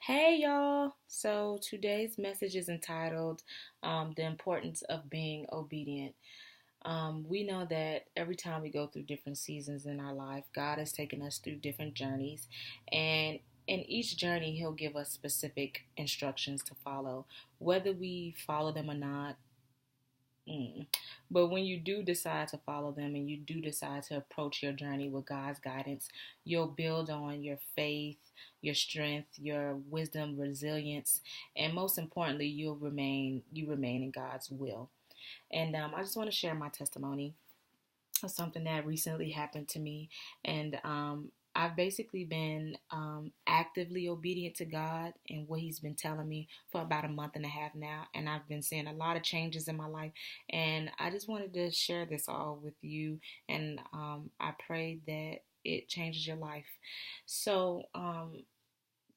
Hey y'all! So today's message is entitled The Importance of Being Obedient. We know that every time we go through different seasons in our life, God has taken us through different journeys, and in each journey, He'll give us specific instructions to follow. Whether we follow them or not, Mm. But when you do decide to follow them and you do decide to approach your journey with God's guidance, you'll build on your faith, your strength, your wisdom, resilience, and most importantly, you remain in God's will. And I just want to share my testimony of something that recently happened to me, and I've basically been actively obedient to God and what He's been telling me for about a month and a half now, and I've been seeing a lot of changes in my life, and I just wanted to share this all with you, and I pray that it changes your life. So,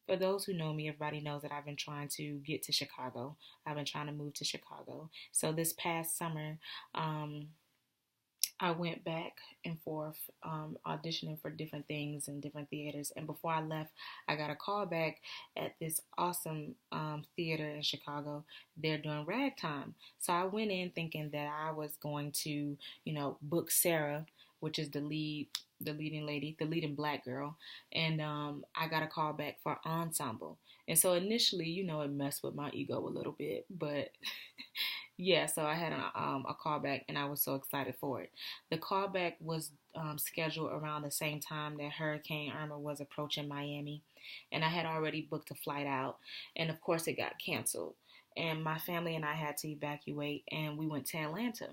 for those who know me, everybody knows that I've been trying to get to Chicago. I've been trying to move to Chicago. So this past summer, I went back and forth auditioning for different things in different theaters. And before I left, I got a call back at this awesome theater in Chicago. They're doing ragtime. So I went in thinking that I was going to, book Sarah, which is the leading lady, the leading black girl. And I got a call back for ensemble. And so initially, it messed with my ego a little bit, but yeah, so I had a callback and I was so excited for it. The callback was scheduled around the same time that Hurricane Irma was approaching Miami, and I had already booked a flight out, and of course it got canceled. And my family and I had to evacuate, and we went to Atlanta.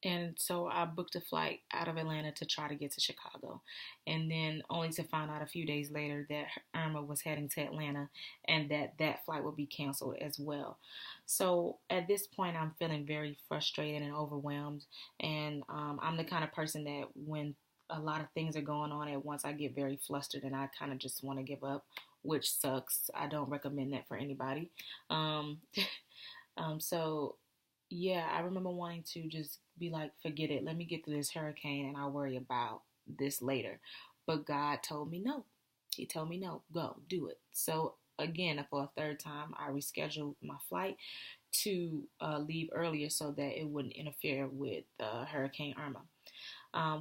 And so I booked a flight out of Atlanta to try to get to Chicago. And then only to find out a few days later that Irma was heading to Atlanta and that flight would be canceled as well. So at this point, I'm feeling very frustrated and overwhelmed. And I'm the kind of person that when a lot of things are going on at once, I get very flustered and I kind of just want to give up, which sucks. I don't recommend that for anybody. Um, so yeah, I remember wanting to just be like, forget it. Let me get through this hurricane and I'll worry about this later. But God told me no. He told me no, go, do it. So again, for a third time, I rescheduled my flight to leave earlier so that it wouldn't interfere with Hurricane Irma.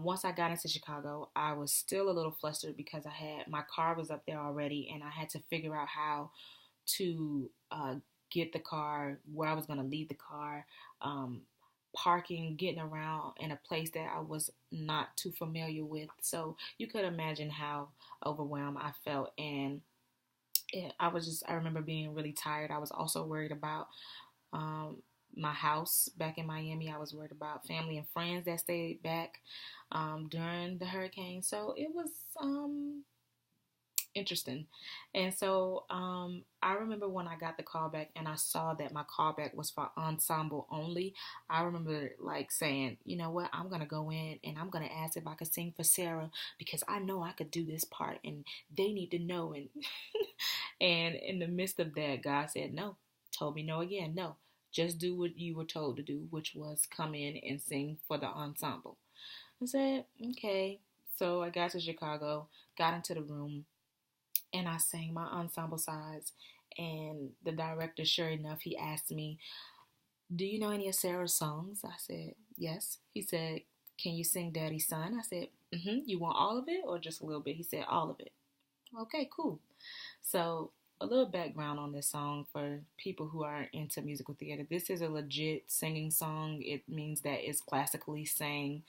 Once I got into Chicago, I was still a little flustered because my car was up there already and I had to figure out how to get the car, where I was going to leave the car, um, parking, getting around in a place that I was not too familiar with. So you could imagine how overwhelmed I felt. And I remember being really tired. I was also worried about um, my house back in Miami. I was worried about family and friends that stayed back during the hurricane. So it was interesting. And so I remember when I got the call back and I saw that my callback was for ensemble only. I remember like saying, you know what, I'm gonna go in and I'm gonna ask if I could sing for Sarah because I know I could do this part and they need to know. And and in the midst of that, God said no, told me no again, no, just do what you were told to do, which was come in and sing for the ensemble. I said okay. So I got to Chicago, got into the room, and I sang my ensemble sides. And the director, sure enough, he asked me, do you know any of Sarah's songs? I said, yes. He said, can you sing Daddy's Son? I said, mm-hmm. You want all of it or just a little bit? He said, all of it. Okay, cool. So a little background on this song for people who are into musical theater. This is a legit singing song. It means that it's classically sang,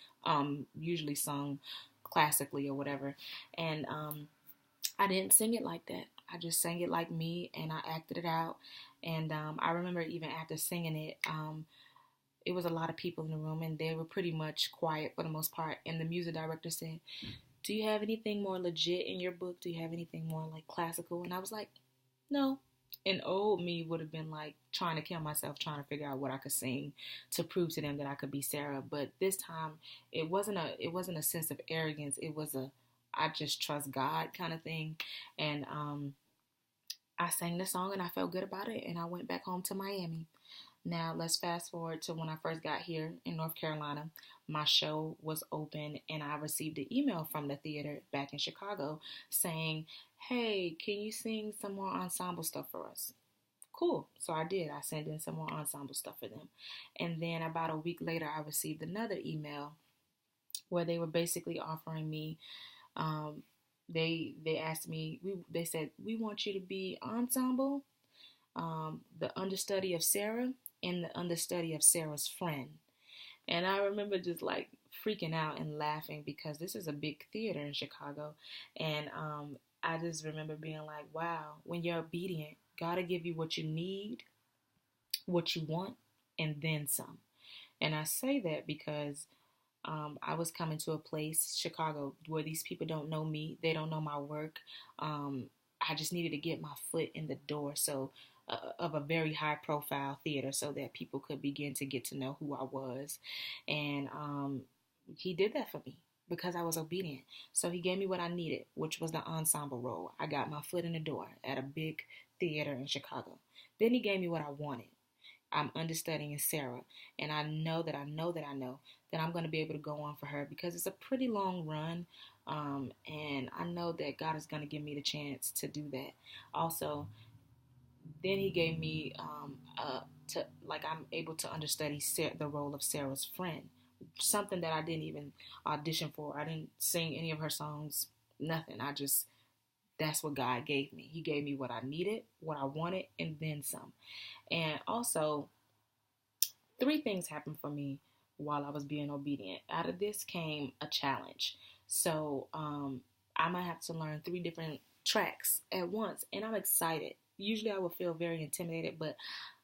usually sung classically or whatever. And I didn't sing it like that. I just sang it like me and I acted it out. And I remember even after singing it, it was a lot of people in the room and they were pretty much quiet for the most part. And the music director said, do you have anything more legit in your book? Do you have anything more like classical? And I was like, no. And old me would have been like trying to kill myself, trying to figure out what I could sing to prove to them that I could be Sarah. But this time, it wasn't a sense of arrogance. It was a I just trust God kind of thing. And I sang the song and I felt good about it. And I went back home to Miami. Now, let's fast forward to when I first got here in North Carolina. My show was open, and I received an email from the theater back in Chicago saying, "Hey, can you sing some more ensemble stuff for us?" Cool. So I did. I sent in some more ensemble stuff for them. And then about a week later, I received another email where they were basically offering me, um, they asked me, they said, "We want you to be ensemble, the understudy of Sarah and the understudy of Sarah's friend." And I remember just like freaking out and laughing because this is a big theater in Chicago. And I just remember being like, wow, when you're obedient, God will give you what you need, what you want, and then some. And I say that because I was coming to a place, Chicago, where these people don't know me. They don't know my work. I just needed to get my foot in the door. So, of a very high profile theater so that people could begin to get to know who I was. And he did that for me because I was obedient. So he gave me what I needed, which was the ensemble role. I got my foot in the door at a big theater in Chicago. Then he gave me what I wanted. I'm understudying Sarah, and I know that I'm going to be able to go on for her because it's a pretty long run, and I know that God is going to give me the chance to do that. Also, then he gave me to like I'm able to understudy the role of Sarah's friend, something that I didn't even audition for. I didn't sing any of her songs, nothing. That's what God gave me. He gave me what I needed, what I wanted, and then some. And also, three things happened for me while I was being obedient. Out of this came a challenge. So I might have to learn three different tracks at once, and I'm excited. Usually I would feel very intimidated, but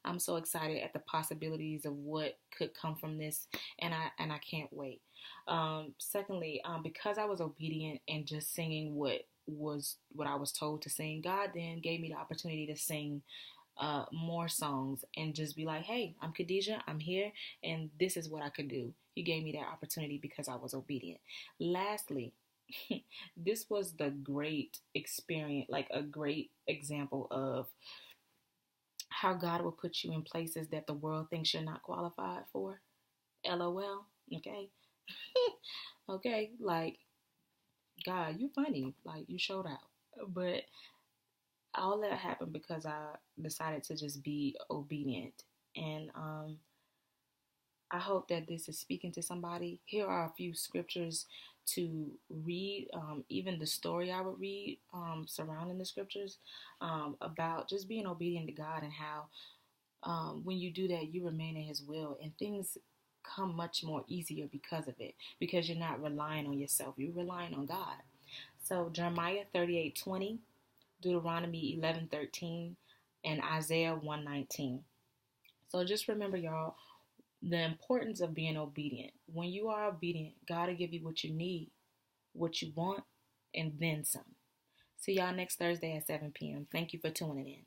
I'm so excited at the possibilities of what could come from this, and I can't wait. Secondly, because I was obedient and just singing what I was told to sing, God then gave me the opportunity to sing more songs and just be like, "Hey, I'm Khadijah, I'm here, and this is what I could do." He gave me that opportunity because I was obedient. Lastly, this was the great experience, like a great example of how God will put you in places that the world thinks you're not qualified for. LOL. Okay. Okay. Like, God, you funny. Like, you showed out. But all that happened because I decided to just be obedient. And I hope that this is speaking to somebody. Here are a few scriptures to read, even the story I would read surrounding the scriptures about just being obedient to God and how when you do that, you remain in His will and things come much more easier because of it, because you're not relying on yourself, you're relying on God. So Jeremiah 38:20, Deuteronomy 11:13, and Isaiah 1:19. So just remember, y'all, the importance of being obedient. When you are obedient, God will give you what you need, what you want, and then some. See y'all next Thursday at 7 p.m. Thank you for tuning in.